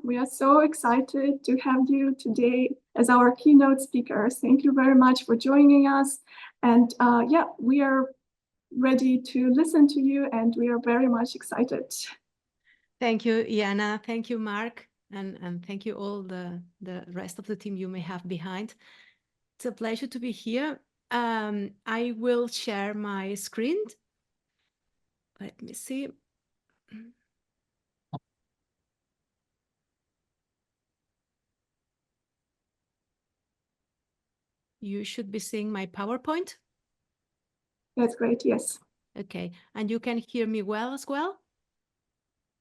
We are so excited to have you today as our keynote speakers. Thank you very much for joining us. And yeah, we are ready to listen to you, and we are very much excited. Thank you, Iana. Thank you, Mark. And thank you all the rest of the team you may have behind. It's a pleasure to be here. I will share my screen. Let me see. You should be seeing my PowerPoint. That's great, yes. Okay, and you can hear me well as well?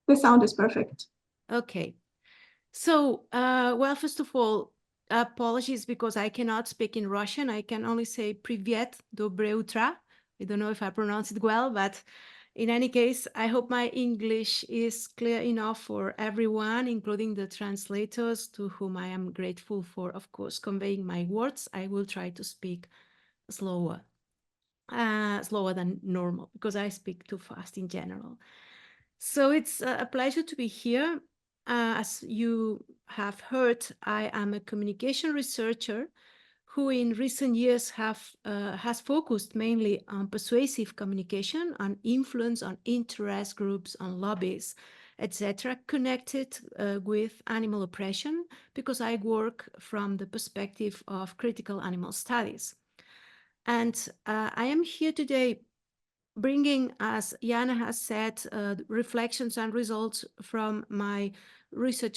The sound is perfect. Okay. So, well, first of all, apologies because I cannot speak in Russian. I can only say Privyet, Dobre utro. I don't know if I pronounce it well, but in any case, I hope my English is clear enough for everyone, including the translators, to whom I am grateful for, of course, conveying my words. I will try to speak slower than normal, because I speak too fast in general. So it's a pleasure to be here. As you have heard, I am a communication researcher who in recent years has focused mainly on persuasive communication, on influence, on interest groups, on lobbies, etc., connected with animal oppression, because I work from the perspective of critical animal studies. And I am here today bringing, as Jana has said, reflections and results from my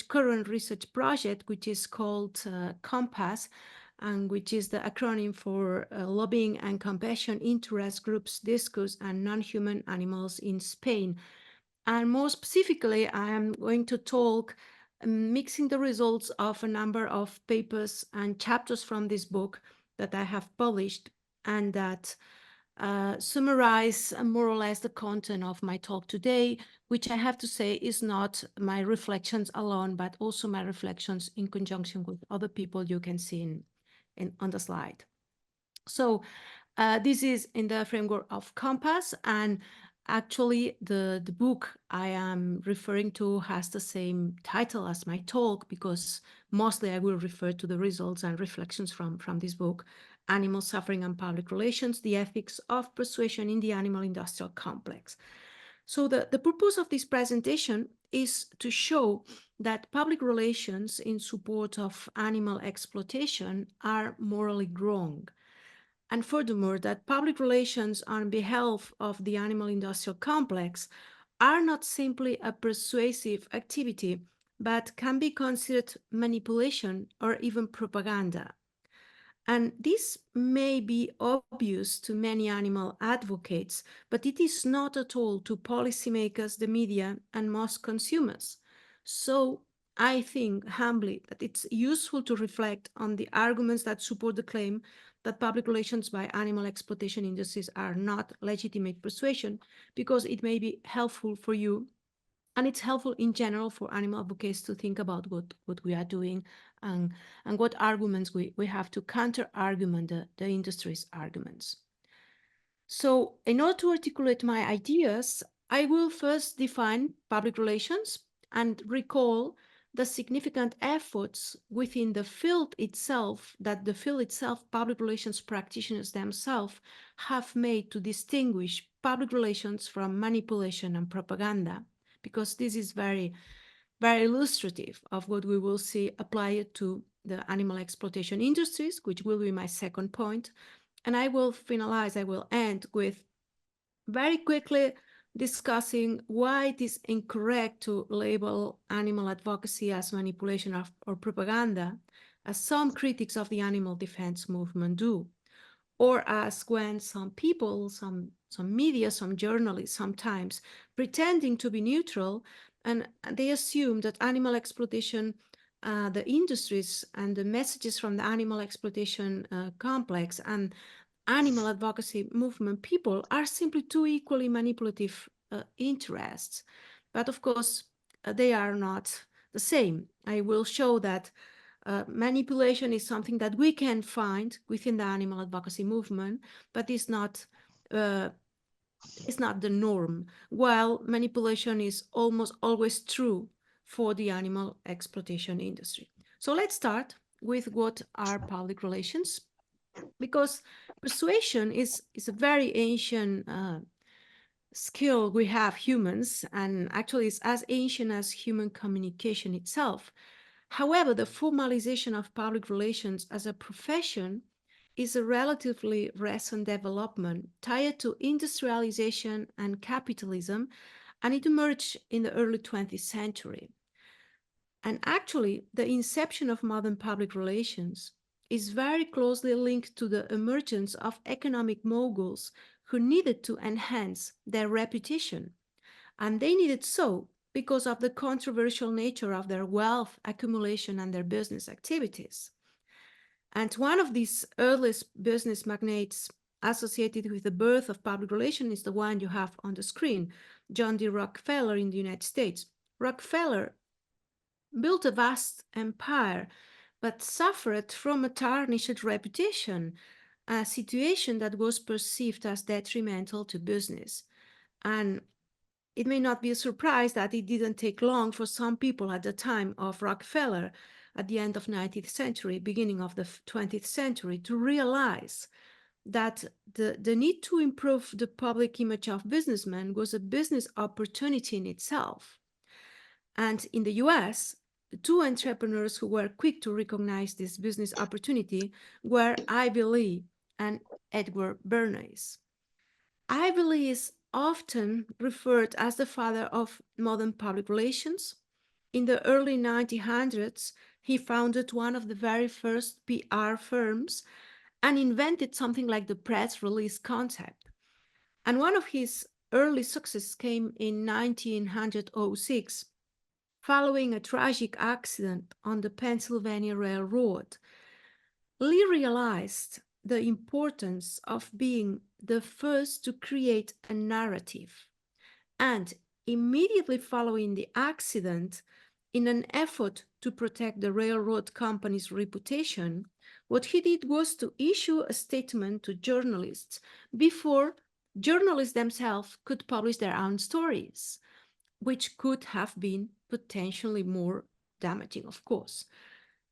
current research project, which is called COMPASS, and which is the acronym for Lobbying and Compassion Interest Groups Discuss and Non-Human Animals in Spain. And more specifically, I am going to talk mixing the results of a number of papers and chapters from this book that I have published and that summarize more or less the content of my talk today, which I have to say is not my reflections alone, but also my reflections in conjunction with other people you can see on the slide. So this is in the framework of COMPASS, and actually the book I am referring to has the same title as my talk, because mostly I will refer to the results and reflections from this book, Animal Suffering and Public Relations, the Ethics of Persuasion in the Animal Industrial Complex. So the purpose of this presentation is to show that public relations in support of animal exploitation are morally wrong. And furthermore, that public relations on behalf of the animal industrial complex are not simply a persuasive activity, but can be considered manipulation or even propaganda. And this may be obvious to many animal advocates, but it is not at all to policymakers, the media, and most consumers. So I think humbly that it's useful to reflect on the arguments that support the claim that public relations by animal exploitation industries are not legitimate persuasion, because it may be helpful for you, and it's helpful in general for animal advocates to think about what we are doing and what arguments we have to counter-argument the industry's arguments. So in order to articulate my ideas, I will first define public relations and recall the significant efforts within the field itself, public relations practitioners themselves have made to distinguish public relations from manipulation and propaganda, because this is very, very illustrative of what we will see applied to the animal exploitation industries, which will be my second point. And I will end with very quickly discussing why it is incorrect to label animal advocacy as manipulation or propaganda, as some critics of the animal defense movement do, or as when some people, some media, some journalists sometimes pretending to be neutral, and they assume that animal exploitation, the industries and the messages from the animal exploitation complex and animal advocacy movement people are simply two equally manipulative interests. But of course, they are not the same. I will show that manipulation is something that we can find within the animal advocacy movement, but it's not the norm. While manipulation is almost always true for the animal exploitation industry. So let's start with what are public relations, because persuasion is a very ancient skill we have humans, and actually it's as ancient as human communication itself. However, the formalization of public relations as a profession is a relatively recent development tied to industrialization and capitalism, and it emerged in the early 20th century. And actually, the inception of modern public relations is very closely linked to the emergence of economic moguls who needed to enhance their reputation. And they needed so because of the controversial nature of their wealth accumulation and their business activities. And one of these earliest business magnates associated with the birth of public relations is the one you have on the screen, John D. Rockefeller in the United States. Rockefeller built a vast empire, but suffered from a tarnished reputation, a situation that was perceived as detrimental to business. And it may not be a surprise that it didn't take long for some people at the time of Rockefeller, at the end of 19th century, beginning of the 20th century, to realize that the need to improve the public image of businessmen was a business opportunity in itself. And in the US, the two entrepreneurs who were quick to recognize this business opportunity were Ivy Lee and Edward Bernays. Ivy Lee is often referred as the father of modern public relations. In the early 1900s, he founded one of the very first PR firms and invented something like the press release concept. And one of his early successes came in 1906, following a tragic accident on the Pennsylvania Railroad. Lee realized the importance of being the first to create a narrative. And immediately following the accident, in an effort to protect the railroad company's reputation, what he did was to issue a statement to journalists before journalists themselves could publish their own stories, which could have been potentially more damaging, of course.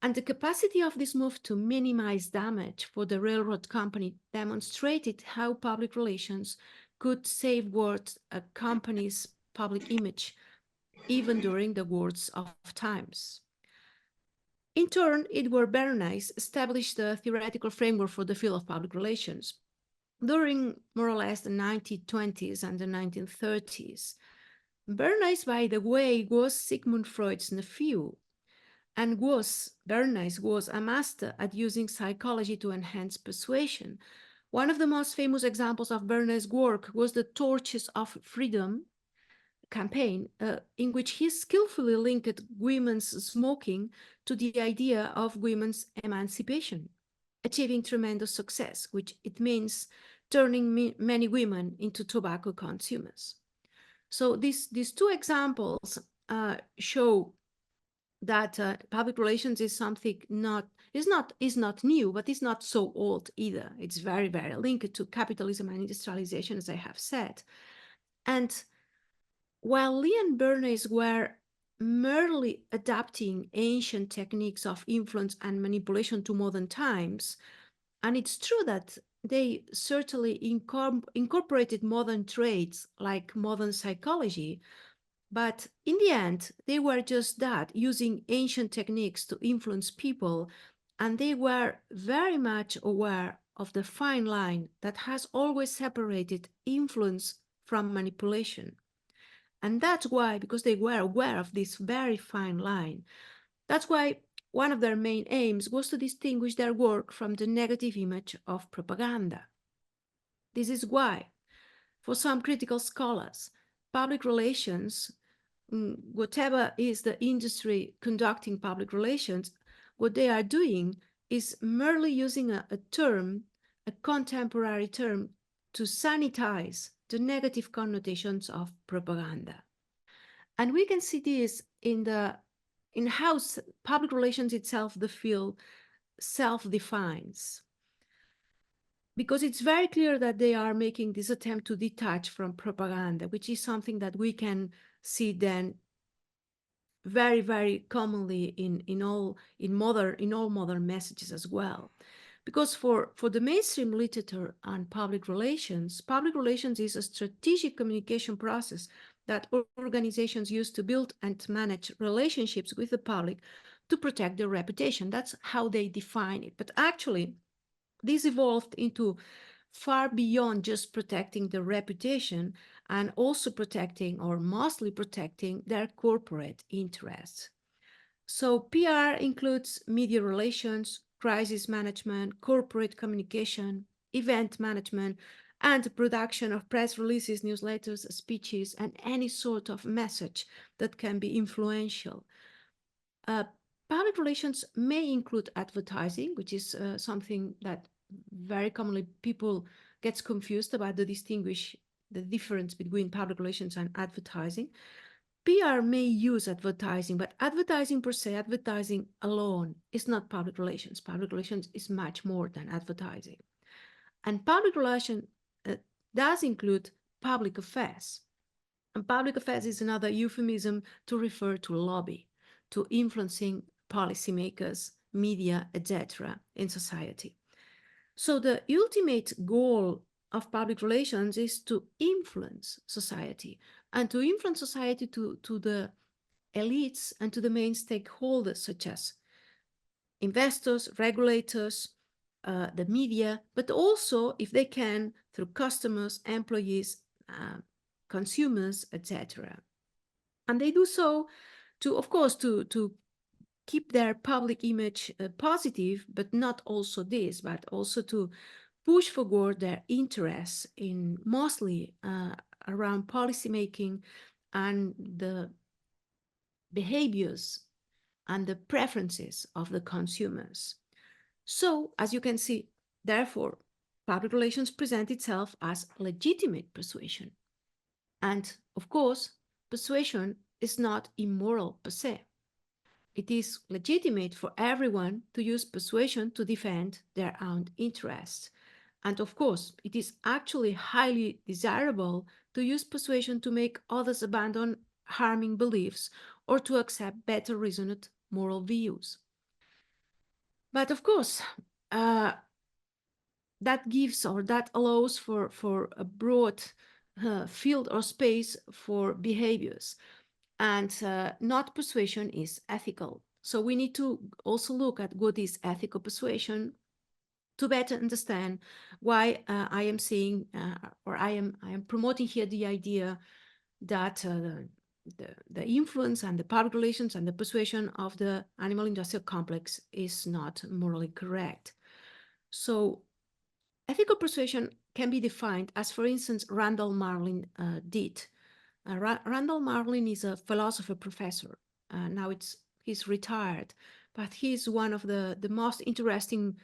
And the capacity of this move to minimize damage for the railroad company demonstrated how public relations could safeguard a company's public image, even during the worst of times. In turn, Edward Bernays established the theoretical framework for the field of public relations. During more or less the 1920s and the 1930s, Bernays, by the way, was Sigmund Freud's nephew, and Bernays was a master at using psychology to enhance persuasion. One of the most famous examples of Bernays' work was the Torches of Freedom campaign, in which he skillfully linked women's smoking to the idea of women's emancipation, achieving tremendous success, which it means turning many women into tobacco consumers. So these two examples show that public relations is something is not new, but it's not so old either. It's very, very linked to capitalism and industrialization, as I have said. And while Lee and Bernays were merely adapting ancient techniques of influence and manipulation to modern times, and it's true that they certainly incorporated modern traits like modern psychology, but in the end, they were just that, using ancient techniques to influence people, and they were very much aware of the fine line that has always separated influence from manipulation. And that's why, because they were aware of this very fine line, that's why one of their main aims was to distinguish their work from the negative image of propaganda. This is why, for some critical scholars, public relations, whatever is the industry conducting public relations, what they are doing is merely using a term, a contemporary term, to sanitize the negative connotations of propaganda. And we can see this in how public relations itself, the field, self-defines. Because it's very clear that they are making this attempt to detach from propaganda, which is something that we can see then very, very commonly in all modern messages as well. Because for the mainstream literature on public relations is a strategic communication process that organizations use to build and manage relationships with the public to protect their reputation. That's how they define it. But actually, this evolved into far beyond just protecting their reputation and also protecting, or mostly protecting, their corporate interests. So PR includes media relations, crisis management, corporate communication, event management, and the production of press releases, newsletters, speeches, and any sort of message that can be influential. Uh, Public relations may include advertising, which is something that very commonly people gets confused about the difference between public relations and advertising. PR may use advertising, but advertising per se, advertising alone is not public relations. Public relations is much more than advertising. And public relation does include public affairs. And public affairs is another euphemism to refer to lobby, to influencing policymakers, media, etc. in society. So the ultimate goal of public relations is to influence society, and to influence society to the elites and to the main stakeholders, such as investors, regulators, the media, but also, if they can, through customers, employees, consumers, etc. And they do so to, of course, to keep their public image positive, but not also this, but also to push forward their interests in mostly around policymaking and the behaviors and the preferences of the consumers. So, as you can see, therefore, public relations present itself as legitimate persuasion. And of course, persuasion is not immoral per se. It is legitimate for everyone to use persuasion to defend their own interests. And of course, it is actually highly desirable to use persuasion to make others abandon harming beliefs or to accept better reasoned moral views. But of course, that gives, or that allows for a broad field or space for behaviors, and not persuasion is ethical. So we need to also look at what is ethical persuasion to better understand why I am saying, or I am promoting here the idea that the influence and the public relations and the persuasion of the animal industrial complex is not morally correct. So ethical persuasion can be defined as, for instance, Randall Marlin did. Randall Marlin is a philosopher professor. Now he's retired, but he's one of the most interesting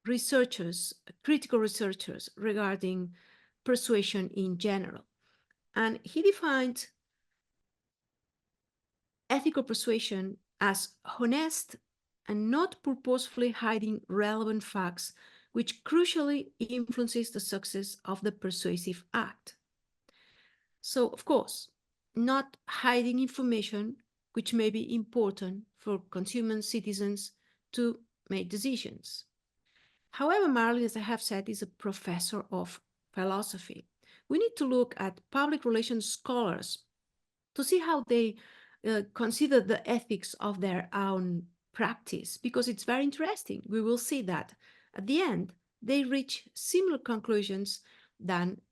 researchers, critical researchers regarding persuasion in general. And he defined ethical persuasion as honest and not purposefully hiding relevant facts, which crucially influences the success of the persuasive act. So, of course, not hiding information which may be important for consumers, citizens to make decisions. However, Marlin, as I have said, is a professor of philosophy. We need to look at public relations scholars to see how they consider the ethics of their own practice, because it's very interesting. We will see that at the end, they reach similar conclusions than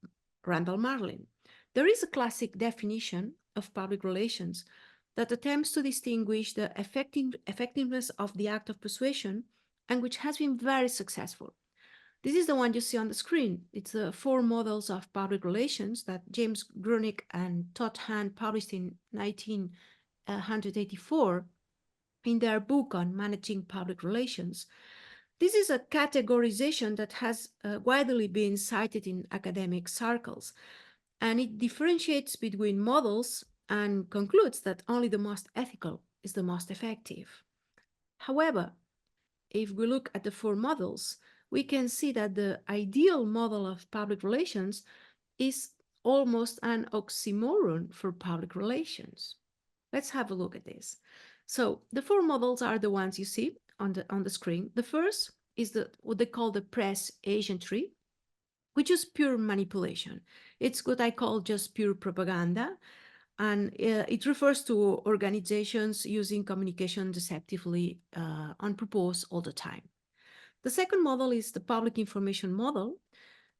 Randall Marlin. There is a classic definition of public relations that attempts to distinguish the effectiveness of the act of persuasion, and which has been very successful. This is the one you see on the screen. It's the 4 models of public relations that James Grunick and Todd Hahn published in 1984 in their book on managing public relations. This is a categorization that has widely been cited in academic circles, and it differentiates between models and concludes that only the most ethical is the most effective. However, if we look at the 4 models, we can see that the ideal model of public relations is almost an oxymoron for public relations. Let's have a look at this. So the four models are the ones you see on the screen. The first is what they call the press agentry, which is pure manipulation. It's what I call just pure propaganda. And it refers to organizations using communication deceptively on purpose all the time. The second model is the public information model,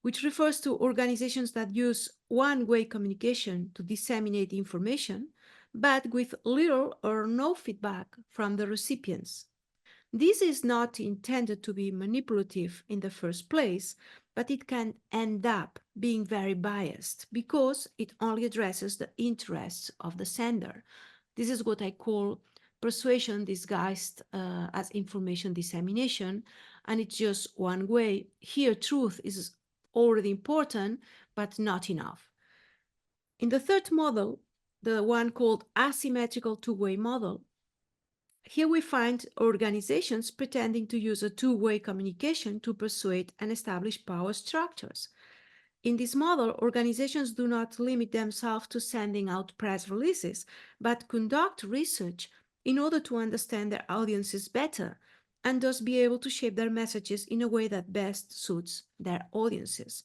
which refers to organizations that use one-way communication to disseminate information, but with little or no feedback from the recipients. This is not intended to be manipulative in the first place, but it can end up being very biased because it only addresses the interests of the sender. This is what I call persuasion disguised as information dissemination, and it's just one way. Here, truth is already important, but not enough. In the third model, the one called asymmetrical two-way model, here we find organizations pretending to use a two-way communication to persuade and establish power structures. In this model, organizations do not limit themselves to sending out press releases, but conduct research in order to understand their audiences better and thus be able to shape their messages in a way that best suits their audiences.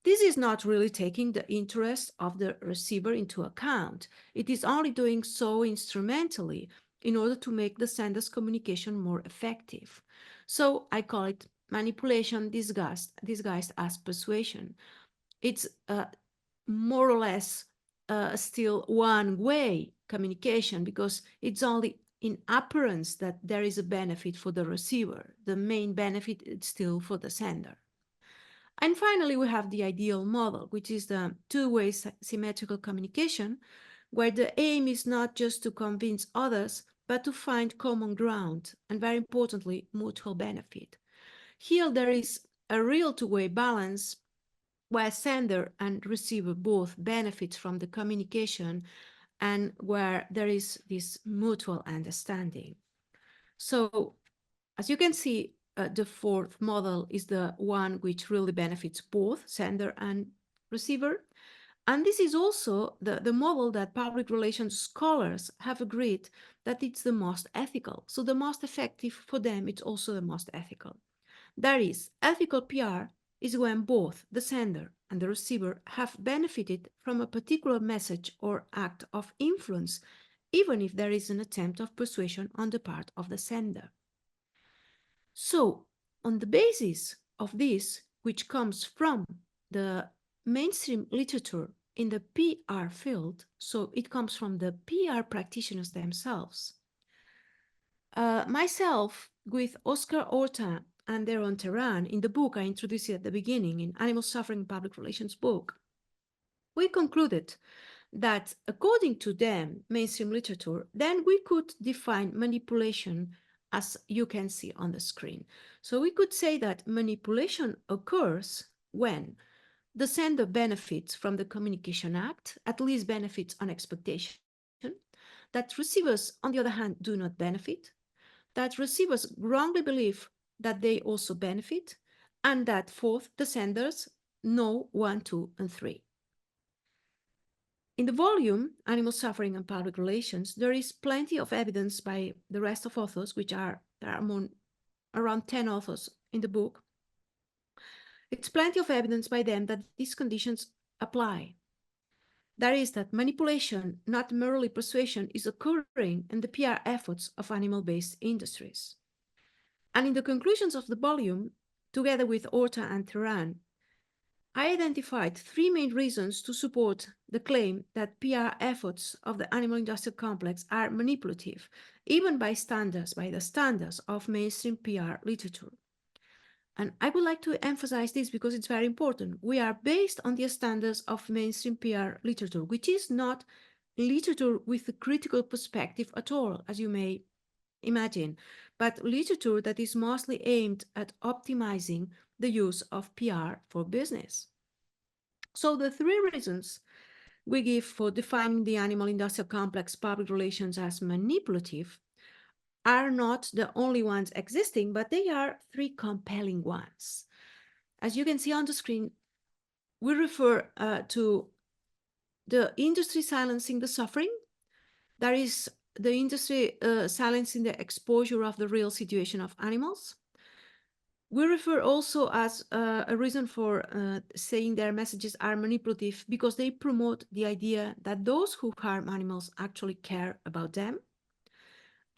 This is not really taking the interest of the receiver into account. It is only doing so instrumentally in order to make the sender's communication more effective. So I call it manipulation disguised as persuasion. It's more or less still one-way communication because it's only in appearance that there is a benefit for the receiver. The main benefit is still for the sender. And finally, we have the ideal model, which is the two-way symmetrical communication, where the aim is not just to convince others, but to find common ground and, very importantly, mutual benefit. Here, there is a real two-way balance where sender and receiver both benefit from the communication and where there is this mutual understanding. So, as you can see, the fourth model is the one which really benefits both sender and receiver. And this is also the model that public relations scholars have agreed that it's the most ethical. So the most effective for them, it's also the most ethical. That is, ethical PR is when both the sender and the receiver have benefited from a particular message or act of influence, even if there is an attempt of persuasion on the part of the sender. So, on the basis of this, which comes from the mainstream literature in the PR field, so it comes from the PR practitioners themselves. Myself, with Oscar Orta and Deron Teran, in the book I introduced at the beginning, in Animal Suffering and Public Relations book, we concluded that according to them, mainstream literature, then we could define manipulation as you can see on the screen. So we could say that manipulation occurs when the sender benefits from the communication act, at least benefits on expectation, that receivers, on the other hand, do not benefit, that receivers wrongly believe that they also benefit, and that fourth, the senders know 1, 2, and 3. In the volume, Animal Suffering and Public Relations, there is plenty of evidence by the rest of authors, there are around 10 authors in the book. It's plenty of evidence by them that these conditions apply. That is, that manipulation, not merely persuasion, is occurring in the PR efforts of animal-based industries. And in the conclusions of the volume, together with Orta and Teran, I identified 3 main reasons to support the claim that PR efforts of the animal industrial complex are manipulative, even by the standards of mainstream PR literature. And I would like to emphasize this because it's very important. We are based on the standards of mainstream PR literature, which is not literature with a critical perspective at all, as you may imagine, but literature that is mostly aimed at optimizing the use of PR for business. So the 3 reasons we give for defining the animal industrial complex public relations as manipulative are not the only ones existing, but they are 3 compelling ones. As you can see on the screen, we refer to the industry silencing the suffering, There is the industry silencing the exposure of the real situation of animals. We refer also as a reason for saying their messages are manipulative because they promote the idea that those who harm animals actually care about them,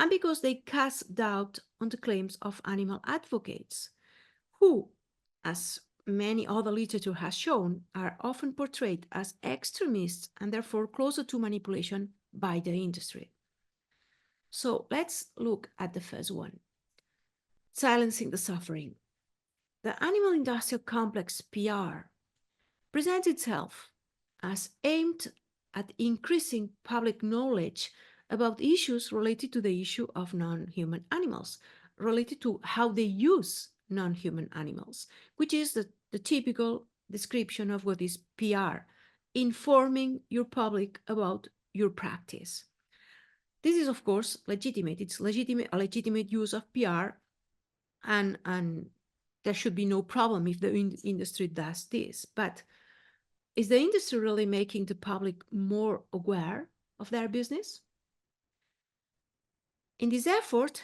and because they cast doubt on the claims of animal advocates, who, as many other literature has shown, are often portrayed as extremists and therefore closer to manipulation by the industry. So let's look at the first one, silencing the suffering. The animal industrial complex PR presents itself as aimed at increasing public knowledge about issues related to the issue of non-human animals, related to how they use non-human animals, which is the typical description of what is PR, informing your public about your practice. This is, of course, legitimate. It's a legitimate use of PR, and there should be no problem if the industry does this. But is the industry really making the public more aware of their business? In this effort,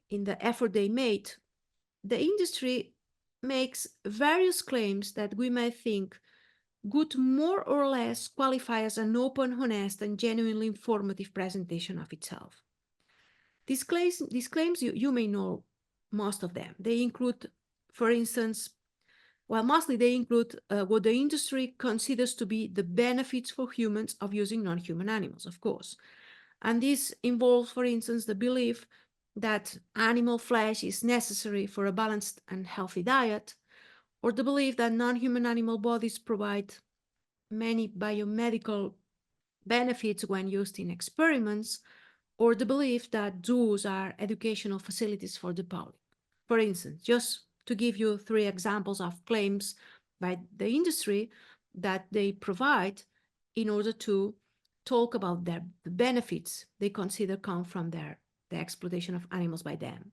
in the effort they made, the industry makes various claims that we might think would more or less qualify as an open, honest, and genuinely informative presentation of itself. These claims you may know most of them. They include, for instance, mostly they include what the industry considers to be the benefits for humans of using non-human animals, of course. And this involves, for instance, the belief that animal flesh is necessary for a balanced and healthy diet, or the belief that non-human animal bodies provide many biomedical benefits when used in experiments, or the belief that zoos are educational facilities for the public. For instance, just to give you 3 examples of claims by the industry that they provide in order to talk about the benefits they consider come from the exploitation of animals by them.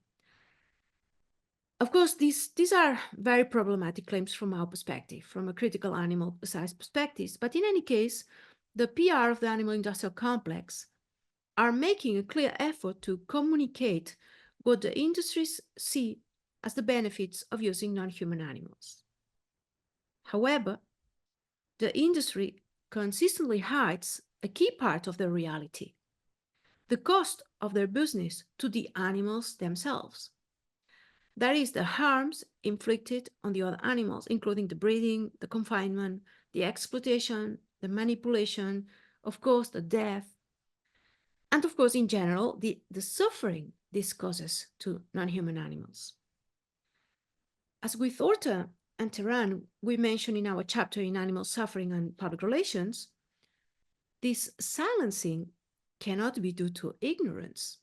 Of course, these are very problematic claims from our perspective, from a critical animal science perspective, but in any case, the PR of the animal industrial complex are making a clear effort to communicate what the industries see as the benefits of using non-human animals. However, the industry consistently hides a key part of the reality, the cost of their business to the animals themselves. That is, the harms inflicted on the other animals, including the breeding, the confinement, the exploitation, the manipulation, of course, the death, and of course, in general, the suffering this causes to non-human animals. As with Orta and Tenured, we mentioned in our chapter in Animal Suffering and Public Relations, this silencing cannot be due to ignorance.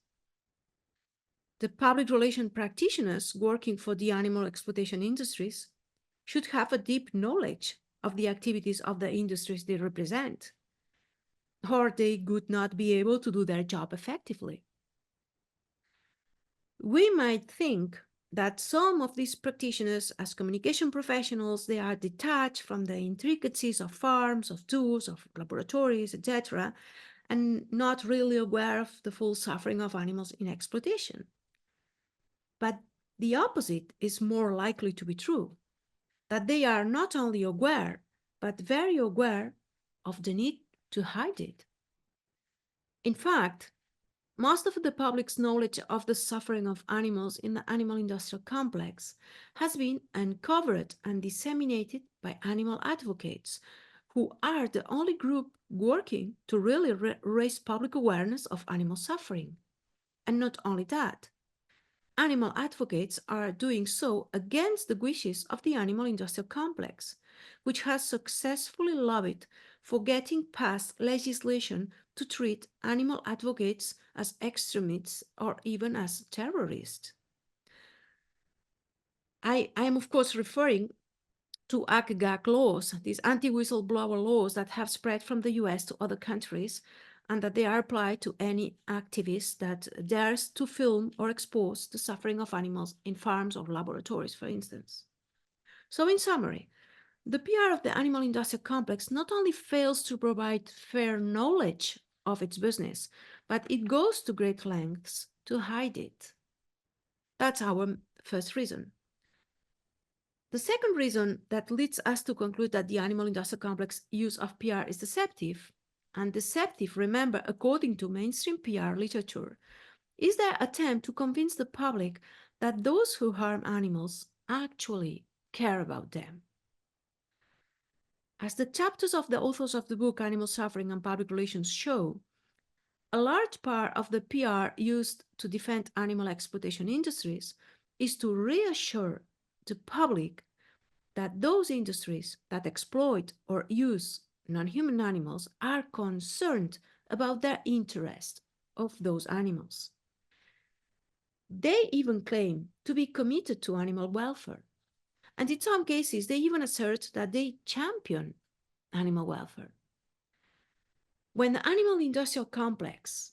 The public relation practitioners working for the animal exploitation industries should have a deep knowledge of the activities of the industries they represent, or they would not be able to do their job effectively. We might think that some of these practitioners, as communication professionals, they are detached from the intricacies of farms, of zoos, of laboratories, etc., and not really aware of the full suffering of animals in exploitation. But the opposite is more likely to be true, that they are not only aware, but very aware of the need to hide it. In fact, most of the public's knowledge of the suffering of animals in the animal industrial complex has been uncovered and disseminated by animal advocates, who are the only group working to really raise public awareness of animal suffering. And not only that, animal advocates are doing so against the wishes of the animal industrial complex, which has successfully lobbied for getting past legislation to treat animal advocates as extremists or even as terrorists. I am, of course, referring to ACGAC laws, these anti-whistleblower laws that have spread from the US to other countries, and that they are applied to any activist that dares to film or expose the suffering of animals in farms or laboratories, for instance. So in summary, the PR of the animal industrial complex not only fails to provide fair knowledge of its business, but it goes to great lengths to hide it. That's our first reason. The second reason that leads us to conclude that the animal-industrial complex use of PR is deceptive, and deceptive, remember, according to mainstream PR literature, is their attempt to convince the public that those who harm animals actually care about them. As the chapters of the authors of the book Animal Suffering and Public Relations show, a large part of the PR used to defend animal exploitation industries is to reassure the public that those industries that exploit or use non-human animals are concerned about the interest of those animals. They even claim to be committed to animal welfare. And in some cases, they even assert that they champion animal welfare. When the animal industrial complex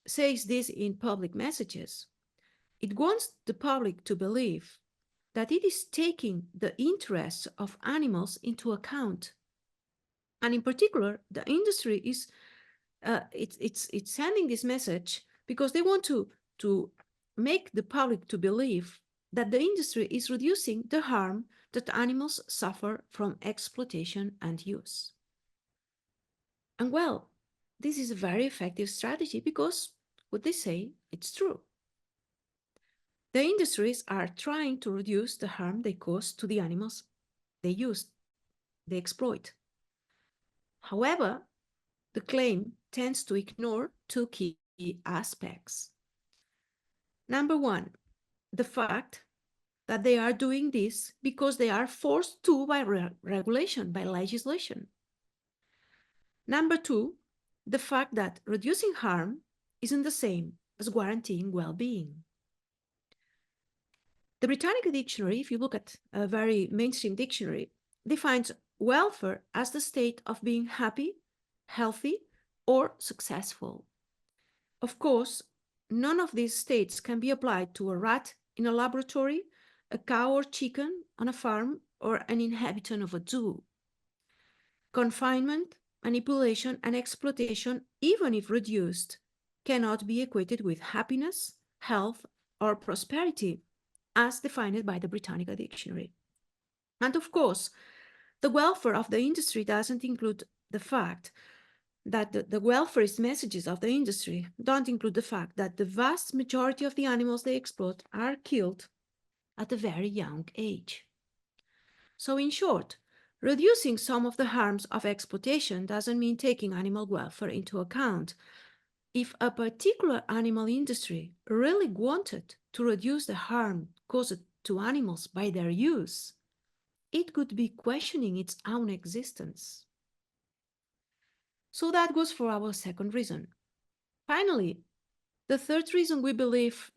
says this in public messages, it wants the public to believe that it is taking the interests of animals into account. And in particular, the industry is it's sending this message because they want to make the public to believe that the industry is reducing the harm that animals suffer from exploitation and use. And well, this is a very effective strategy because what they say, it's true. The industries are trying to reduce the harm they cause to the animals they use, they exploit. However, the claim tends to ignore two key aspects. Number one, the fact that they are doing this because they are forced to by regulation, by legislation. Number two, the fact that reducing harm isn't the same as guaranteeing well-being. The Britannica Dictionary, if you look at a very mainstream dictionary, defines welfare as the state of being happy, healthy, or successful. Of course, none of these states can be applied to a rat in a laboratory, a cow or chicken on a farm, or an inhabitant of a zoo. Confinement, manipulation, and exploitation, even if reduced, cannot be equated with happiness, health, or prosperity, as defined by the Britannica Dictionary. And of course, the welfare of the industry doesn't include the fact that the welfarist messages of the industry don't include the fact that the vast majority of the animals they exploit are killed at a very young age. So in short, reducing some of the harms of exploitation doesn't mean taking animal welfare into account. If a particular animal industry really wanted to reduce the harm caused to animals by their use, it could be questioning its own existence. So that goes for our second reason. Finally, the third reason we believe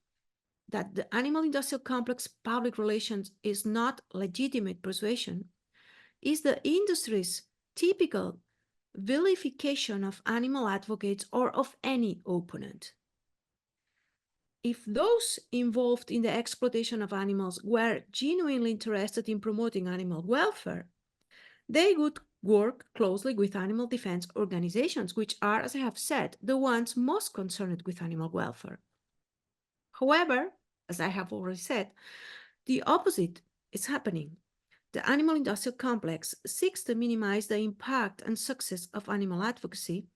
that the animal industrial complex public relations is not legitimate persuasion is the industry's typical vilification of animal advocates or of any opponent. If those involved in the exploitation of animals were genuinely interested in promoting animal welfare, they would work closely with animal defense organizations, which are, as I have said, the ones most concerned with animal welfare. However, as I have already said, the opposite is happening. The animal industrial complex seeks to minimize the impact and success of animal advocacy,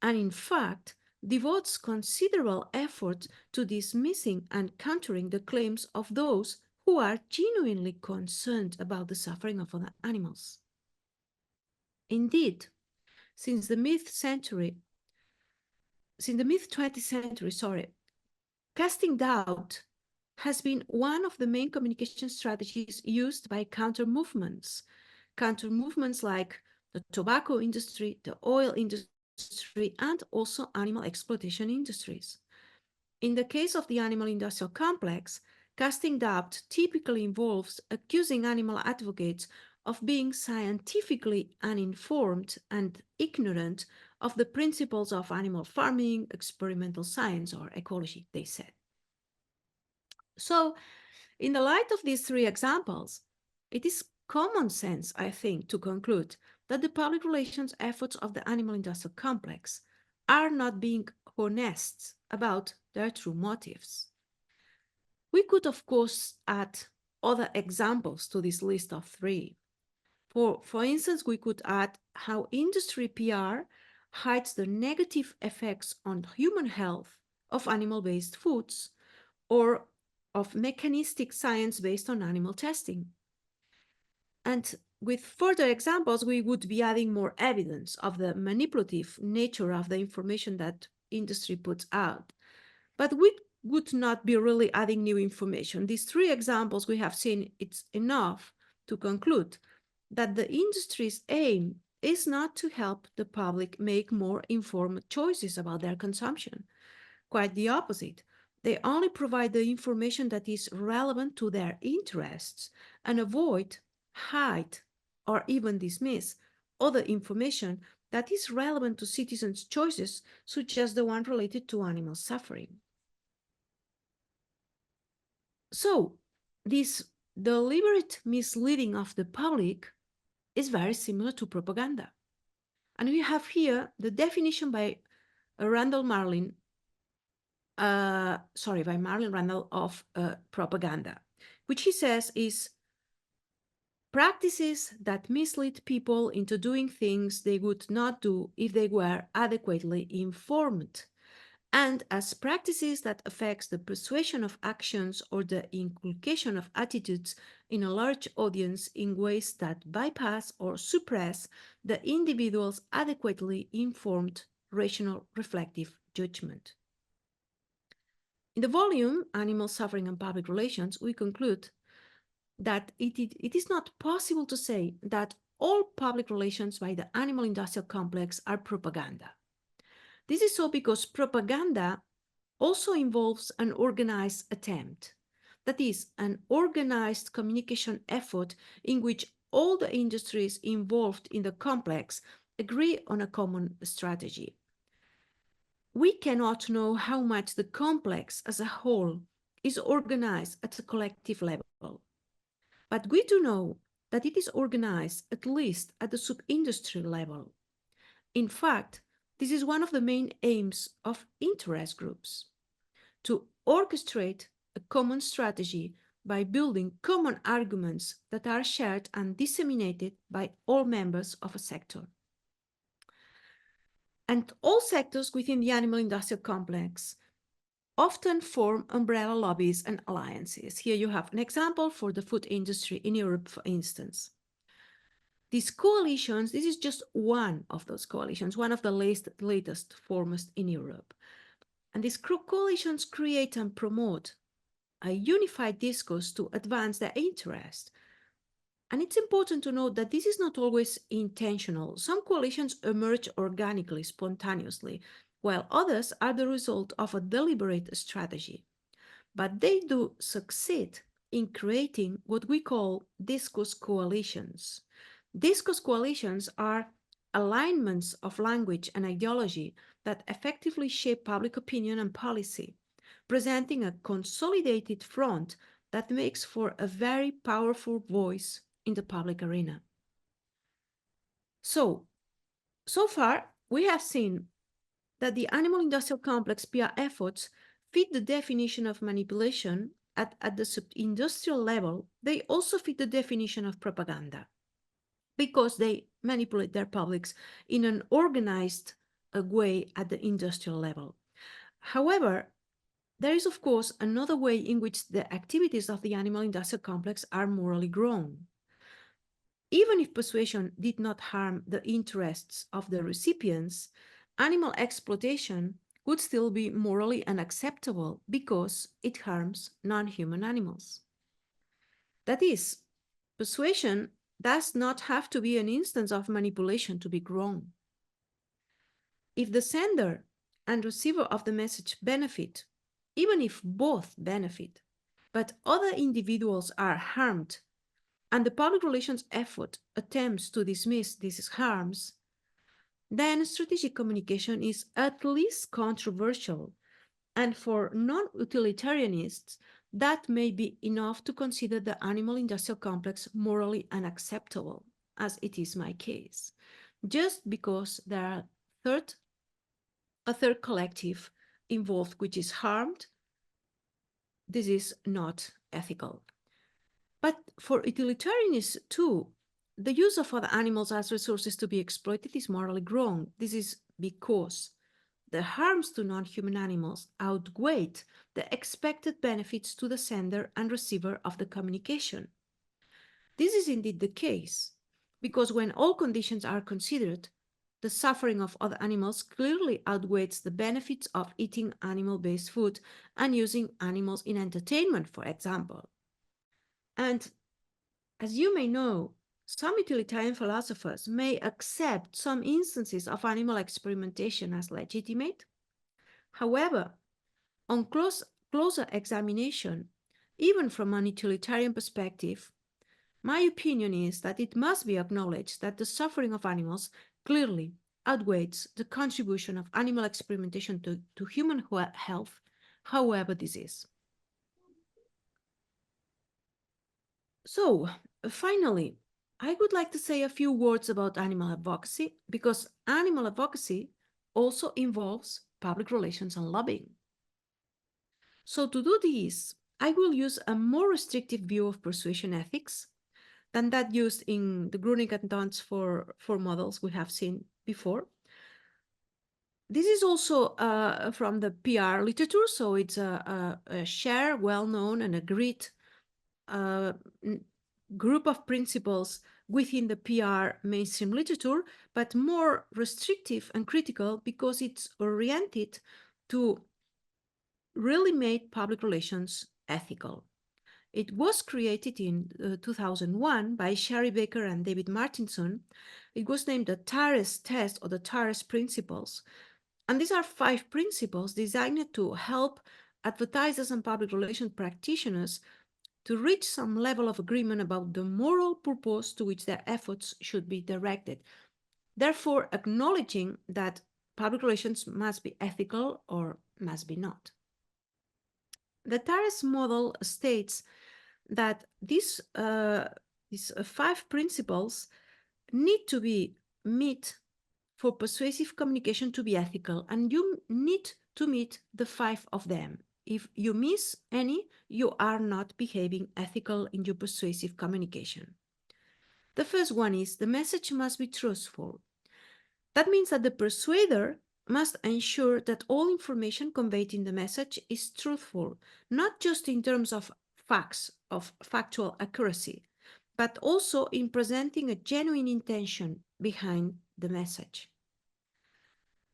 and in fact, devotes considerable effort to dismissing and countering the claims of those who are genuinely concerned about the suffering of other animals. Indeed, since the mid-20th century, casting doubt has been one of the main communication strategies used by counter-movements like the tobacco industry, the oil industry, and also animal exploitation industries. In the case of the animal industrial complex, casting doubt typically involves accusing animal advocates of being scientifically uninformed and ignorant of the principles of animal farming, experimental science, or ecology, they said. So, in the light of these three examples, it is common sense, I think, to conclude that the public relations efforts of the animal industrial complex are not being honest about their true motives. We could, of course, add other examples to this list of three. For instance, we could add how industry PR hides the negative effects on human health of animal-based foods or of mechanistic science based on animal testing. And with further examples, we would be adding more evidence of the manipulative nature of the information that industry puts out. But we would not be really adding new information. These three examples we have seen, it's enough to conclude that the industry's aim is not to help the public make more informed choices about their consumption. Quite the opposite. They only provide the information that is relevant to their interests and avoid, hide, or even dismiss other information that is relevant to citizens' choices, such as the one related to animal suffering. So, this deliberate misleading of the public is very similar to propaganda. And we have here the definition by Marlin Randall of propaganda, which he says is practices that mislead people into doing things they would not do if they were adequately informed, and as practices that affects the persuasion of actions or the inculcation of attitudes in a large audience in ways that bypass or suppress the individual's adequately informed, rational, reflective judgment. In the volume, Animal Suffering and Public Relations, we conclude that it is not possible to say that all public relations by the animal industrial complex are propaganda. This is so because propaganda also involves an organized attempt, that is, an organized communication effort in which all the industries involved in the complex agree on a common strategy. We cannot know how much the complex as a whole is organized at a collective level, but we do know that it is organized at least at the sub-industry level. In fact, this is one of the main aims of interest groups, to orchestrate a common strategy by building common arguments that are shared and disseminated by all members of a sector. And all sectors within the animal industrial complex often form umbrella lobbies and alliances. Here you have an example for the food industry in Europe, for instance. These coalitions, this is just one of those coalitions, one of the latest foremost in Europe. And these coalitions create and promote a unified discourse to advance their interest. And it's important to note that this is not always intentional. Some coalitions emerge organically, spontaneously, while others are the result of a deliberate strategy. But they do succeed in creating what we call discourse coalitions. Discourse coalitions are alignments of language and ideology that effectively shape public opinion and policy, presenting a consolidated front that makes for a very powerful voice in the public arena. So far, we have seen that the animal industrial complex PR efforts fit the definition of manipulation at the sub-industrial level. They also fit the definition of propaganda, because they manipulate their publics in an organized way at the industrial level. However, there is, of course, another way in which the activities of the animal industrial complex are morally wrong. Even if persuasion did not harm the interests of the recipients, animal exploitation would still be morally unacceptable because it harms non-human animals. That is, persuasion does not have to be an instance of manipulation to be wrong. If the sender and receiver of the message benefit, even if both benefit, but other individuals are harmed, and the public relations effort attempts to dismiss these harms, then strategic communication is at least controversial, and for non-utilitarianists, that may be enough to consider the animal industrial complex morally unacceptable, as it is my case, just because there are a third collective involved which is harmed, this is not ethical. But for utilitarianists too, the use of other animals as resources to be exploited is morally wrong. This is because the harms to non-human animals outweigh the expected benefits to the sender and receiver of the communication. This is indeed the case, because when all conditions are considered, the suffering of other animals clearly outweighs the benefits of eating animal-based food and using animals in entertainment, for example. And as you may know, some utilitarian philosophers may accept some instances of animal experimentation as legitimate. However, on closer examination, even from an utilitarian perspective, my opinion is that it must be acknowledged that the suffering of animals clearly outweighs the contribution of animal experimentation to human health, however this is. So, finally, I would like to say a few words about animal advocacy, because animal advocacy also involves public relations and lobbying. So to do this, I will use a more restrictive view of persuasion ethics than that used in the Gruning and Duns for models we have seen before. This is also from the PR literature, so it's a shared, well-known and agreed group of principles within the PR mainstream literature, but more restrictive and critical because it's oriented to really make public relations ethical. It was created in 2001 by Sherry Baker and David Martinson. It was named the TARES test or the TARES principles. And these are 5 principles designed to help advertisers and public relations practitioners to reach some level of agreement about the moral purpose to which their efforts should be directed. Therefore, acknowledging that public relations must be ethical or must be not. The TARES model states that these 5 principles need to be met for persuasive communication to be ethical, and you need to meet the 5 of them. If you miss any, you are not behaving ethical in your persuasive communication. The first one is the message must be truthful. That means that the persuader must ensure that all information conveyed in the message is truthful, not just in terms of facts, of factual accuracy, but also in presenting a genuine intention behind the message.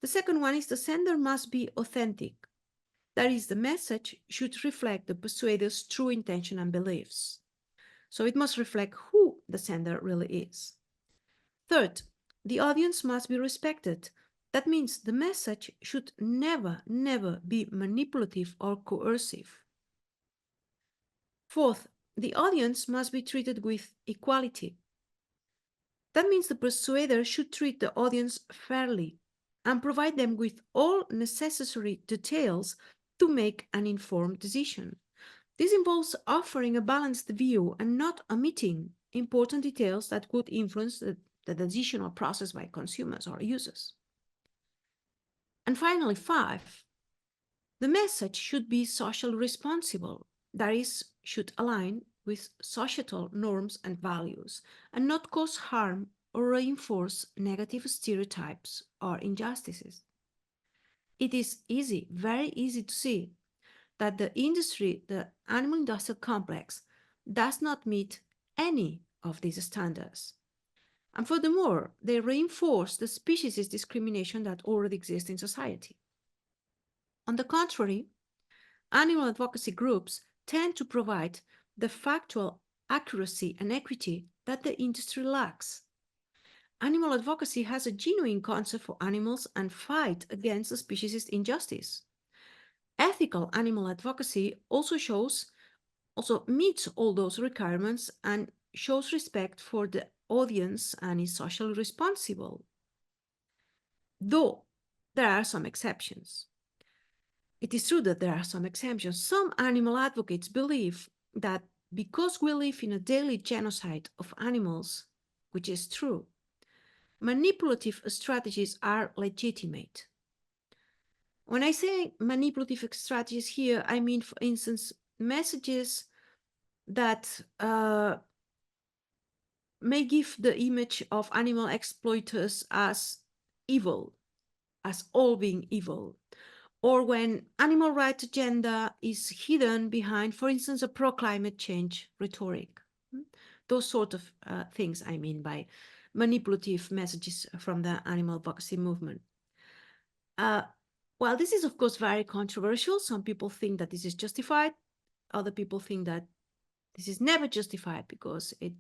The second one is the sender must be authentic. That is, the message should reflect the persuader's true intention and beliefs. So it must reflect who the sender really is. Third, the audience must be respected. That means the message should never be manipulative or coercive. Fourth, the audience must be treated with equality. That means the persuader should treat the audience fairly and provide them with all necessary details to make an informed decision. This involves offering a balanced view and not omitting important details that could influence the decisional process by consumers or users. And finally, 5, the message should be socially responsible. That is, should align with societal norms and values and not cause harm or reinforce negative stereotypes or injustices. It is easy, very easy to see that the industry, the animal industrial complex, does not meet any of these standards. And furthermore, they reinforce the species discrimination that already exists in society. On the contrary, animal advocacy groups tend to provide the factual accuracy and equity that the industry lacks. Animal advocacy has a genuine concern for animals and fight against the species injustice. Ethical animal advocacy also meets all those requirements and shows respect for the audience and is socially responsible. Though there are some exceptions. It is true that there are some exceptions. Some animal advocates believe that because we live in a daily genocide of animals, which is true, manipulative strategies are legitimate. When I say manipulative strategies here, I mean, for instance, messages that may give the image of animal exploiters as evil, as all being evil, or when animal rights agenda is hidden behind, for instance, a pro-climate change rhetoric. Those sort of things I mean by manipulative messages from the animal advocacy movement. Well, this is, of course, very controversial. Some people think that this is justified. Other people think that this is never justified because it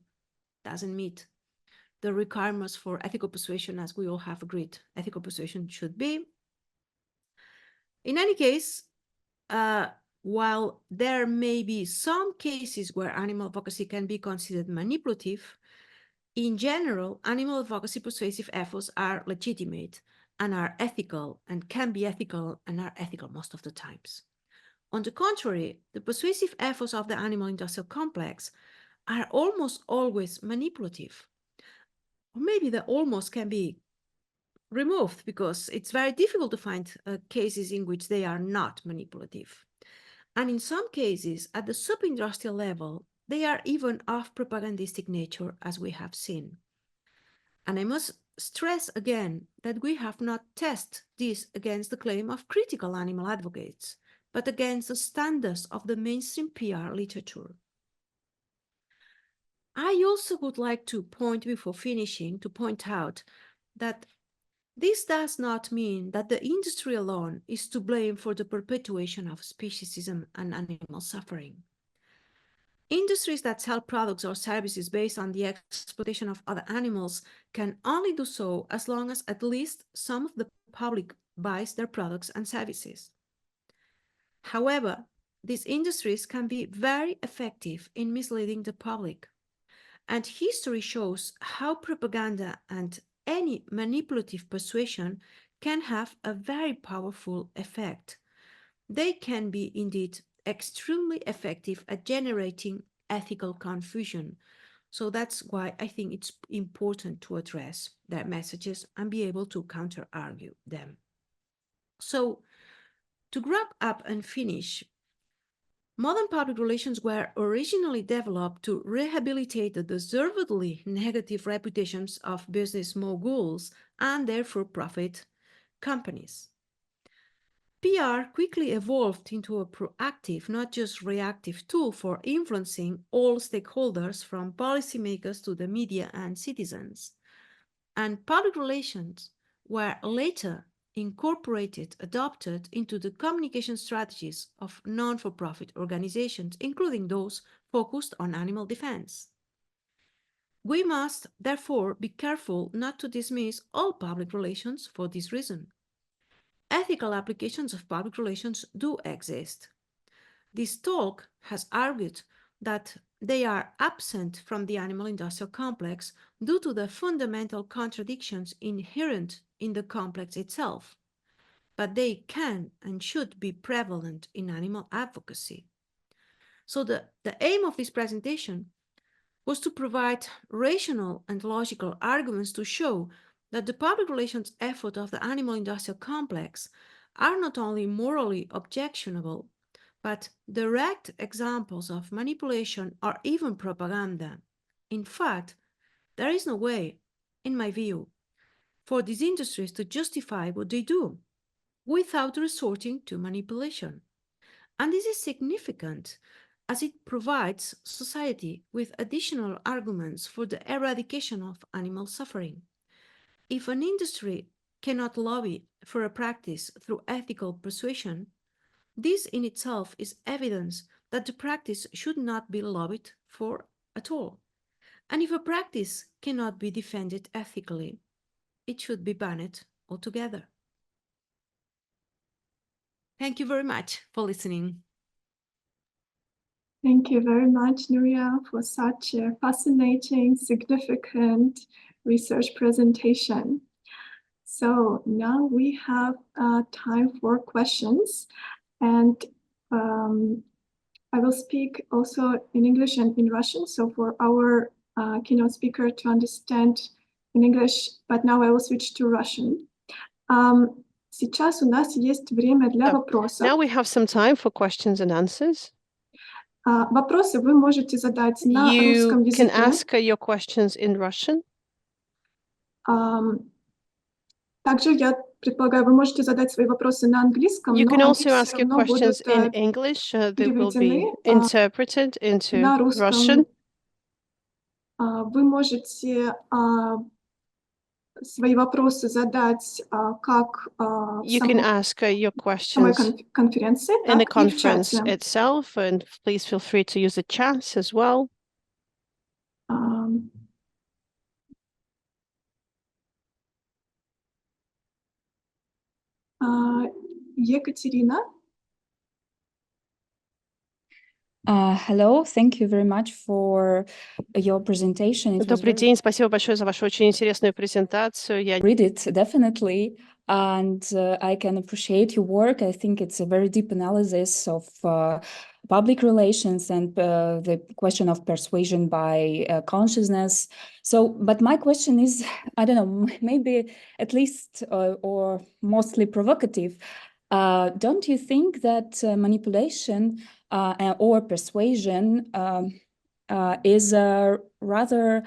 doesn't meet the requirements for ethical persuasion, as we all have agreed ethical persuasion should be. In any case, while there may be some cases where animal advocacy can be considered manipulative, in general, animal advocacy persuasive efforts are legitimate and are ethical and can be ethical and are ethical most of the times. On the contrary, the persuasive efforts of the animal industrial complex are almost always manipulative. Or maybe the almost can be removed because it's very difficult to find cases in which they are not manipulative. And in some cases, at the sub-industrial level, they are even of propagandistic nature, as we have seen. And I must stress again that we have not tested this against the claim of critical animal advocates, but against the standards of the mainstream PR literature. I also would like to point out that this does not mean that the industry alone is to blame for the perpetuation of speciesism and animal suffering. Industries that sell products or services based on the exploitation of other animals can only do so as long as at least some of the public buys their products and services. However, these industries can be very effective in misleading the public. And history shows how propaganda and any manipulative persuasion can have a very powerful effect. They can be indeed extremely effective at generating ethical confusion. So that's why I think it's important to address their messages and be able to counter-argue them. So to wrap up and finish, modern public relations were originally developed to rehabilitate the deservedly negative reputations of business moguls and their for-profit companies. PR quickly evolved into a proactive, not just reactive tool for influencing all stakeholders from policymakers to the media and citizens. And public relations were later adopted into the communication strategies of non-for-profit organizations, including those focused on animal defense. We must, therefore, be careful not to dismiss all public relations for this reason. Ethical applications of public relations do exist. This talk has argued that they are absent from the animal industrial complex due to the fundamental contradictions inherent in the complex itself, but they can and should be prevalent in animal advocacy. So the aim of this presentation was to provide rational and logical arguments to show that the public relations effort of the animal industrial complex are not only morally objectionable, but direct examples of manipulation or even propaganda. In fact, there is no way, in my view, for these industries to justify what they do without resorting to manipulation. And this is significant as it provides society with additional arguments for the eradication of animal suffering. If an industry cannot lobby for a practice through ethical persuasion, this in itself is evidence that the practice should not be lobbied for at all. And if a practice cannot be defended ethically, it should be banned altogether. Thank you very much for listening. Thank you very much, Nuria, for such a fascinating, significant research presentation. So now we have time for questions, and I will speak also in English and in Russian, so for our keynote speaker to understand in English, but now I will switch to Russian. Сейчас у нас есть время для Now вопросов. we have some time for questions and answers. Вопросы вы можете задать на русском You can языке. ask your questions in Russian. Также, я предполагаю, вы можете задать свои вопросы на английском, You но can они also все ask your равно questions будут in English. They will be переведены interpreted into на русском. Russian. Вы можете свои вопросы задать как в You can самой ask your questions конференции, in the так и в conference чате. itself, and please feel free to use the chat as well. Екатерина. Hello, thank you very much for your presentation. It was Добрый very день, спасибо большое за вашу очень интересную презентацию. Я read it definitely, and I can appreciate your work. I think it's a very deep analysis of public relations and the question of persuasion by consciousness. So, but my question is, I don't know, maybe at least or mostly provocative. Don't you think that manipulation or persuasion is a rather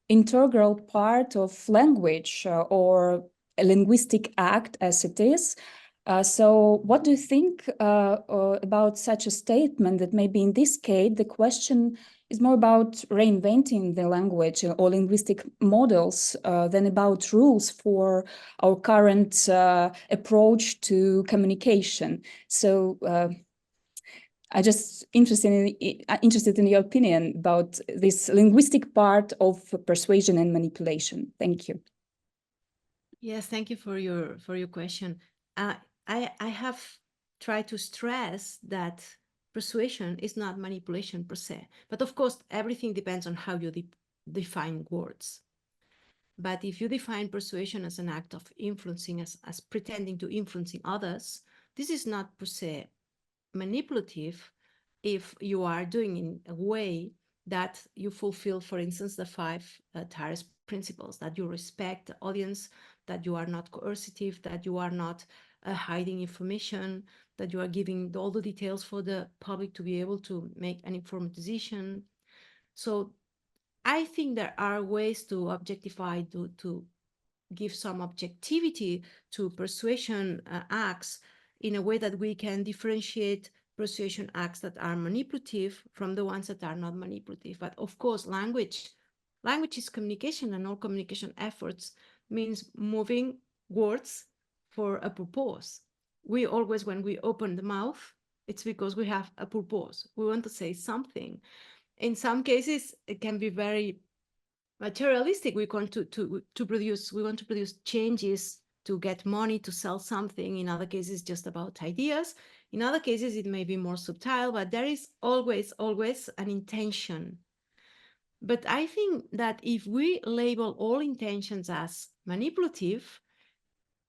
integral part of language or a linguistic act as it is? So what do you think about such a statement that maybe in this case the question is more about reinventing the language or linguistic models than about rules for our current approach to communication? So I just interested in your opinion about this linguistic part of persuasion and manipulation. Thank you. Yes, thank you for your question. I have tried to stress that persuasion is not manipulation per se, but of course everything depends on how you define words. But if you define persuasion as an act of influencing, as pretending to influencing others, this is not per se manipulative if you are doing in a way that you fulfill, for instance, the 5 Tyrus principles, that you respect the audience, that you are not coercive, that you are not hiding information, that you are giving all the details for the public to be able to make an informed decision. So I think there are ways to objectify, to give some objectivity to persuasion acts in a way that we can differentiate persuasion acts that are manipulative from the ones that are not manipulative. But of course, language is communication, and all communication efforts means moving words for a purpose. We always, when we open the mouth, it's because we have a purpose. We want to say something. In some cases, it can be very materialistic. We want to produce changes to get money to sell something. In other cases, just about ideas. In other cases, it may be more subtle, but there is always an intention. But I think that if we label all intentions as manipulative,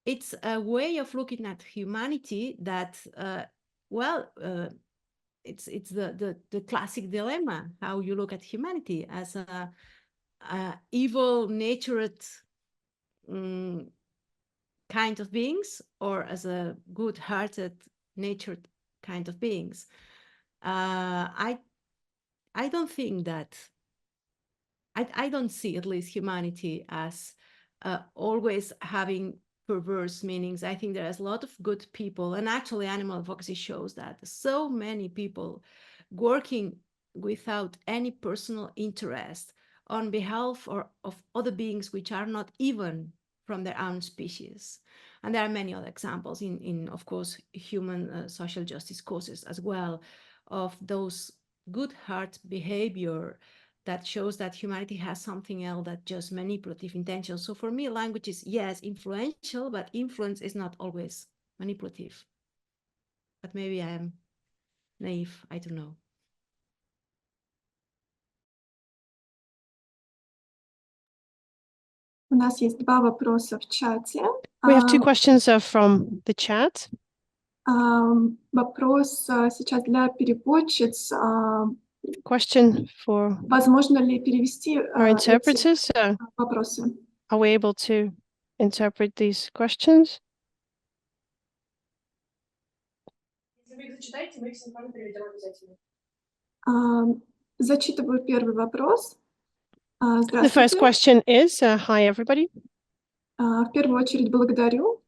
it's a way of looking at humanity that, it's the classic dilemma, how you look at humanity as a evil-natured kind of beings, or as a good-hearted, natured kind of beings. I don't think that, I don't see at least humanity as always having perverse meanings. I think there's a lot of good people, and actually animal advocacy shows that so many people working without any personal interest on behalf of other beings which are not even from their own species. And there are many other examples in of course, human social justice causes as well, of those good heart behavior that shows that humanity has something else than just manipulative intention. So for me, language is, yes, influential, but influence is not always manipulative. But maybe I am naive, I don't know. У нас есть 2 вопроса в чате. We have 2 questions from the chat. Вопрос сейчас для переводчиц. Question for Возможно ли перевести our эти interpreters. вопросы? Are we able to interpret these questions? Зачитываю первый вопрос. The first Здравствуйте. question is, hi everybody. В первую очередь благодарю.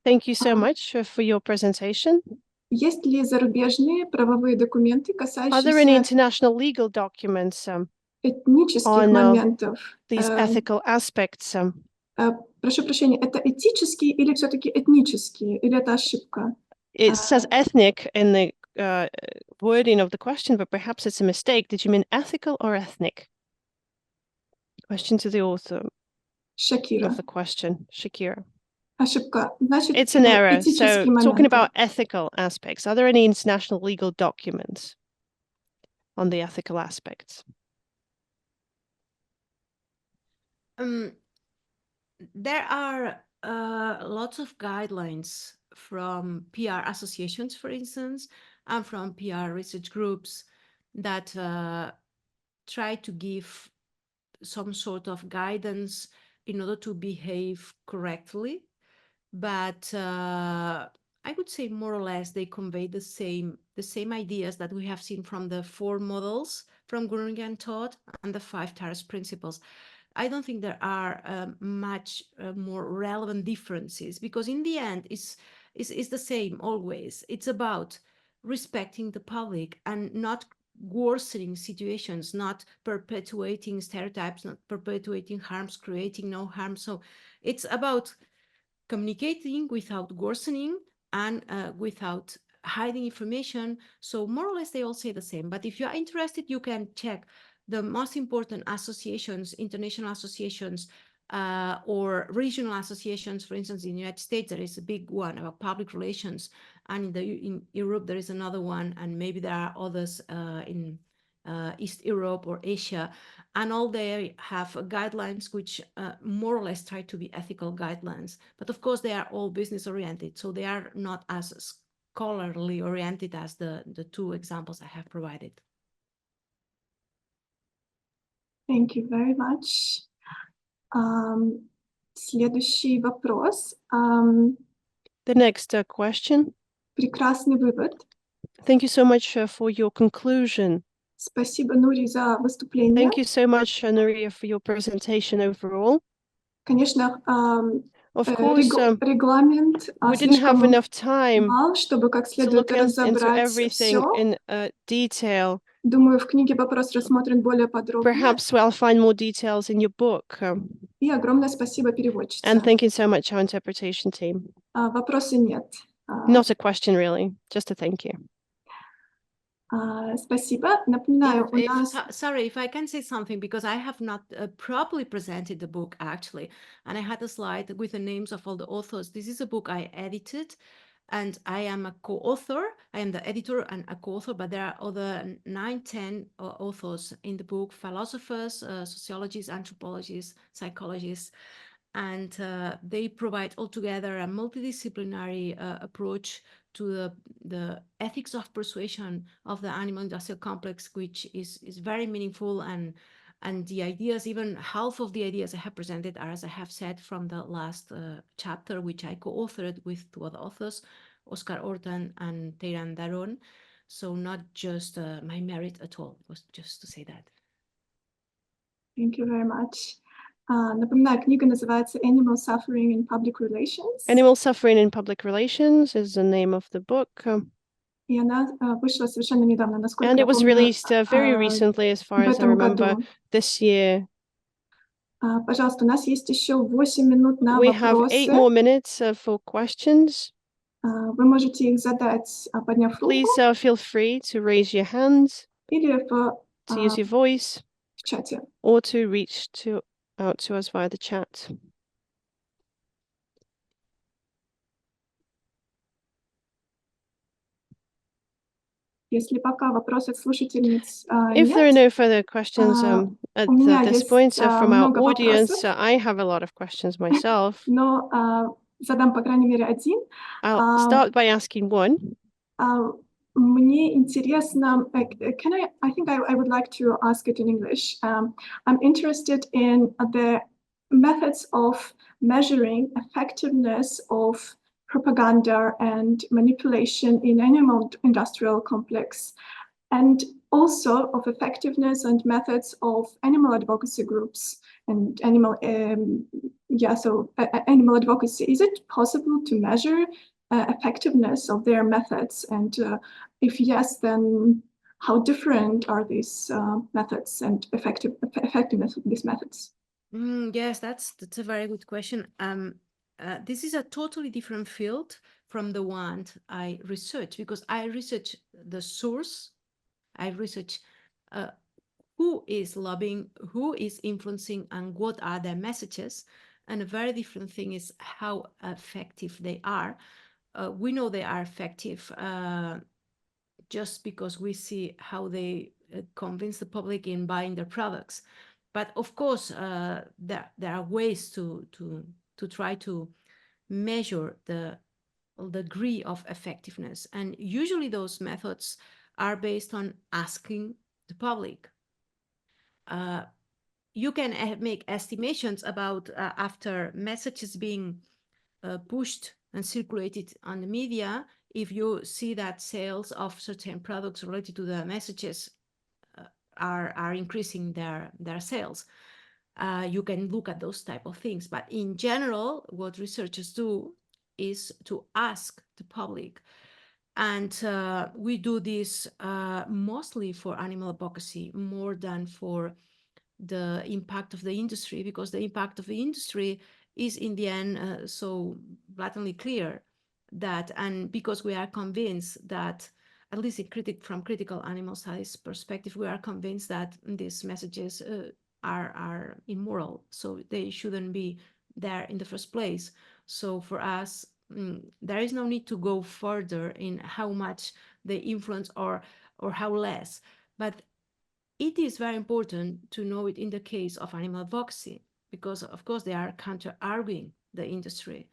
Thank you so much for your presentation. Есть ли зарубежные правовые документы, Are there any касающиеся international legal documents этнических on моментов? these ethical aspects? Прошу прощения, это этические или все-таки этнические? Или это ошибка? It says ethnic in the wording of the question, but perhaps it's a mistake. Did you mean ethical or ethnic? Question to the author Шакира. of the question, Shakira. Ошибка. Значит, It's an это error. So, этические talking моменты. about ethical aspects, are there any international legal documents on the ethical aspects? There are lots of guidelines from PR associations, for instance, and from PR research groups that try to give some sort of guidance in order to behave correctly. But I would say more or less they convey the same ideas that we have seen from the 4 models from Gurung and Todd and the 5 TARS principles. I don't think there are much more relevant differences, because in the end it's the same always. It's about respecting the public and not worsening situations, not perpetuating stereotypes, not perpetuating harms, creating no harm. So it's about communicating without worsening and without hiding information. So more or less they all say the same. But if you are interested, you can check the most important associations, international associations, or regional associations. For instance, in the United States, there is a big one about public relations, and in Europe, there is another one, and maybe there are others in East Europe or Asia, and all they have guidelines which more or less try to be ethical guidelines. But of course, they are all business oriented, so they are not as scholarly oriented as the 2 examples I have provided. Thank you very much. Следующий вопрос. The next question. Прекрасный вывод. Thank you so much for your conclusion. Спасибо, Нури, за выступление. Thank you so much, Nuria, for your presentation overall. Конечно, Of course, регламент we didn't have слишком enough time мал, чтобы как to следует look into разобрать everything все. in detail. Думаю, в книге вопрос рассмотрен более подробно. Perhaps I'll find more details in your book. И огромное спасибо переводчице. And thank you so much, our interpretation team. Вопроса нет. Not a question, really, just a thank you. Спасибо. Напоминаю, у нас... Sorry, if I can say something, because I have not properly presented the book, actually. And I had a slide with the names of all the authors. This is a book I edited, and I am a co-author. I am the editor and a co-author, but there are other 9-10 authors in the book, philosophers, sociologists, anthropologists, psychologists, and they provide altogether a multidisciplinary approach to the ethics of persuasion of the animal industrial complex, which is very meaningful, and the ideas, even half of the ideas I have presented are, as I have said, from the last chapter, which I co-authored with 2 other authors, Oscar Ortan and Teiran Daron. So not just my merit at all, it was just to say that. Thank you very much. Напоминаю, книга называется Animal Suffering in Public Relations. Animal Suffering in Public Relations is the name of the book. И она вышла совершенно недавно, насколько And я it was помню, released very recently, as far в as I этом remember, году. this year. Пожалуйста, у нас есть еще 8 минут на We have 8 вопросы. more minutes for questions. Вы можете их задать, подняв руку, Please feel free to raise your hands, или to use your voice, в чате. or to reach out to us via the chat. Если пока вопросов слушательниц If there are нет, no further questions at у меня this есть point from our много audience, вопросов, I have a lot of questions myself. но задам, по крайней мере, один. I'll start by asking one. Мне интересно, I think I would like to ask it in English. I'm interested in the methods of measuring effectiveness of propaganda and manipulation in animal industrial complex, and also of effectiveness and methods of animal advocacy groups and animal animal advocacy. Is it possible to measure effectiveness of their methods? And if yes, then how different are these methods and effectiveness of these methods? Yes, that's a very good question. This is a totally different field from the one I research, because I research the source. I research who is lobbying, who is influencing, and what are their messages. And a very different thing is how effective they are. We know they are effective just because we see how they convince the public in buying their products. But of course, there are ways to try to measure the degree of effectiveness. And usually those methods are based on asking the public. You can make estimations about after messages being pushed and circulated on the media, if you see that sales of certain products related to the messages are increasing their sales. You can look at those type of things. But in general, what researchers do is to ask the public. And we do this mostly for animal advocacy more than for the impact of the industry, because the impact of the industry is in the end so blatantly clear that, and because we are convinced that, at least from critical animal studies perspective, we are convinced that these messages are immoral, so they shouldn't be there in the first place. So for us, there is no need to go further in how much they influence or how less. But it is very important to know it in the case of animal advocacy, because of course they are counter-arguing the industry.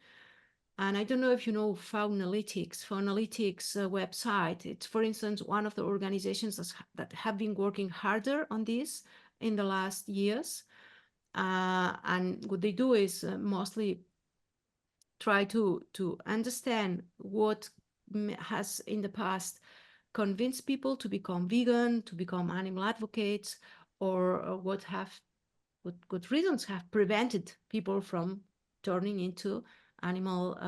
And I don't know if you know Faunalytics. Faunalytics website, it's, for instance, one of the organizations that have been working harder on this in the last years. And what they do is mostly try to understand what has in the past convinced people to become vegan, to become animal advocates, or what reasons have prevented people from turning into animal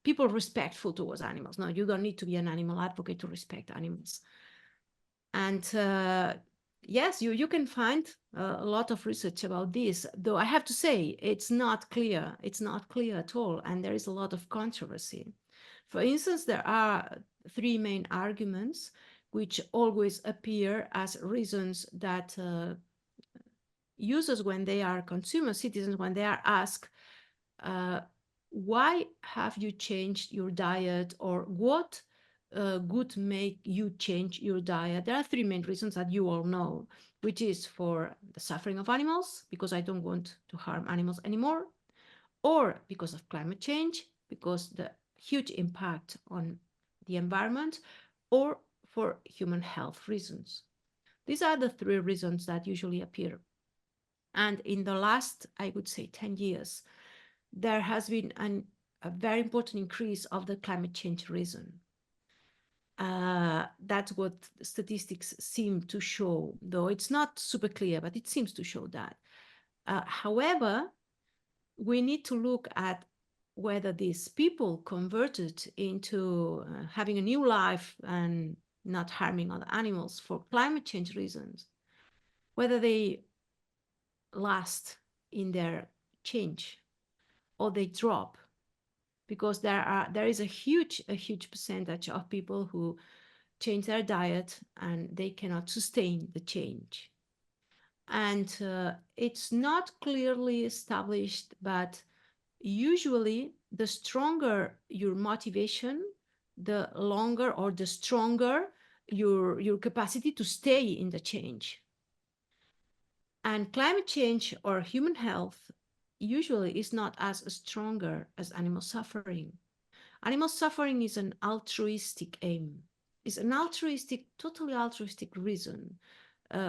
people respectful towards animals. No, you don't need to be an animal advocate to respect animals. And yes, you can find a lot of research about this, though I have to say it's not clear. It's not clear at all, and there is a lot of controversy. For instance, there are three main arguments which always appear as reasons that users, when they are consumer citizens, when they are asked, why have you changed your diet, or what would make you change your diet? There are three main reasons that you all know, which is for the suffering of animals, because I don't want to harm animals anymore, or because of climate change, because the huge impact on the environment, or for human health reasons. These are the three reasons that usually appear. And in the last, I would say, 10 years, there has been a very important increase of the climate change reason. That's what statistics seem to show, though it's not super clear, but it seems to show that. However, we need to look at whether these people converted into having a new life and not harming other animals for climate change reasons, whether they last in their change or they drop, because there is a huge percentage of people who change their diet and they cannot sustain the change. And it's not clearly established, but usually the stronger your motivation, the longer or the stronger your capacity to stay in the change. And climate change or human health usually is not as stronger as animal suffering. Animal suffering is an altruistic aim. It's an totally altruistic reason.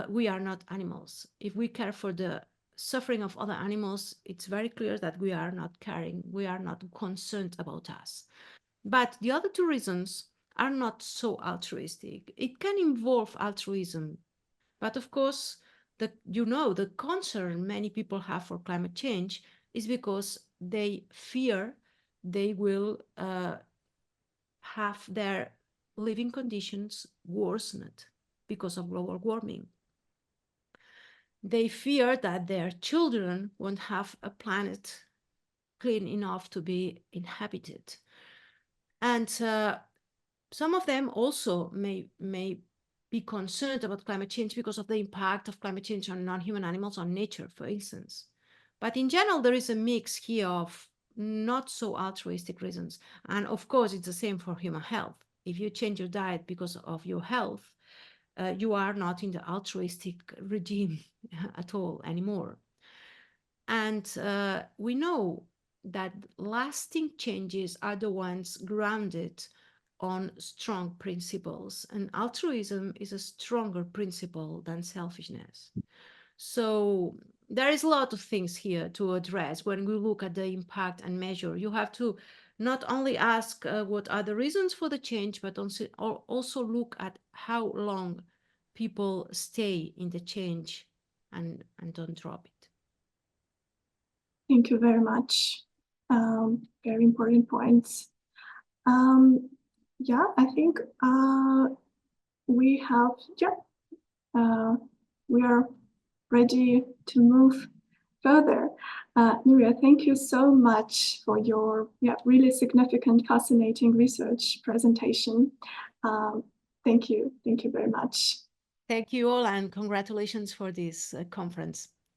We are not animals. If we care for the suffering of other animals, it's very clear that we are not caring, we are not concerned about us. But the other two reasons are not so altruistic. It can involve altruism, but of course, the concern many people have for climate change is because they fear they will have their living conditions worsened because of global warming. They fear that their children won't have a planet clean enough to be inhabited. And some of them also may be concerned about climate change because of the impact of climate change on non-human animals, on nature, for instance. But in general, there is a mix here of not so altruistic reasons. And of course, it's the same for human health. If you change your diet because of your health, you are not in the altruistic regime at all anymore. And we know that lasting changes are the ones grounded on strong principles, and altruism is a stronger principle than selfishness. So there is a lot of things here to address when we look at the impact and measure. You have to not only ask what are the reasons for the change, but also look at how long people stay in the change and don't drop it. Thank you very much. Very important points. Yeah, I think we are ready to move further. Nuria, thank you so much for your really significant, fascinating research presentation. Thank you very much. Thank you all, and congratulations for this conference.